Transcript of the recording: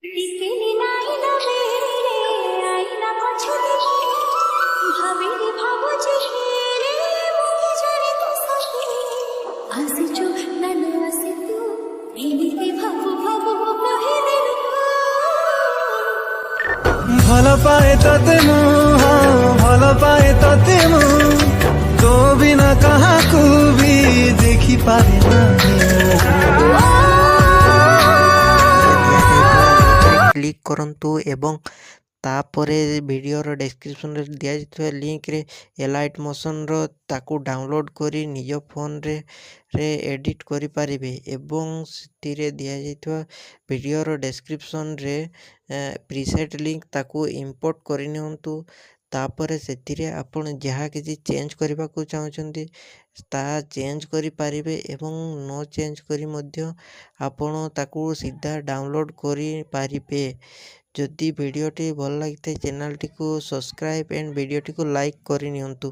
বিকেলে নাইলা বেড়ে আইলা পছন্দ ভাবিনি ভাবুছি হেরে মুখে জানি তো সাথে আসিছো নানা আসি তু এনিতে ভাবু ভাবু কহিলে ভাল পাଏ ତତେ ମୁଁ ଭଲ ପାଏ ତତେ ମୁଁ ତୋ ବିନା କାହାକୁ ବି ଦେଖିପାରେ କ୍ଲିକ୍ କରନ୍ତୁ ଏବଂ ତାପରେ ଭିଡ଼ିଓର ଡେସ୍କ୍ରିପସନ୍ରେ ଦିଆଯାଇଥିବା ଲିଙ୍କରେ ଏଲାଇଟ୍ ମୋସନ୍ର ତାକୁ ଡାଉନଲୋଡ଼୍ କରି ନିଜ ଫୋନ୍ରେ ଏଡ଼ିଟ୍ କରିପାରିବେ ଏବଂ ସେଥିରେ ଦିଆଯାଇଥିବା ଭିଡ଼ିଓର ଡେସ୍କ୍ରିପସନ୍ରେ ପ୍ରିସେଟ୍ ଲିଙ୍କ ତାକୁ ଇମ୍ପୋର୍ଟ କରିନିଅନ୍ତୁ। ତାପରେ ସେଥିରେ ଆପଣ ଯାହା କିଛି ଚେଞ୍ଜ କରିବାକୁ ଚାହୁଁଛନ୍ତି ତାହା ଚେଞ୍ଜ କରିପାରିବେ ଏବଂ ନ ଚେଞ୍ଜ କରି ମଧ୍ୟ ଆପଣ ତାକୁ ସିଧା ଡାଉନଲୋଡ଼୍ କରିପାରିବେ। ଯଦି ଭିଡ଼ିଓଟି ଭଲ ଲାଗିଥାଏ ଚ୍ୟାନେଲଟିକୁ ସବସ୍କ୍ରାଇବ୍ ଏଣ୍ଡ ଭିଡ଼ିଓଟିକୁ ଲାଇକ୍ କରିନିଅନ୍ତୁ।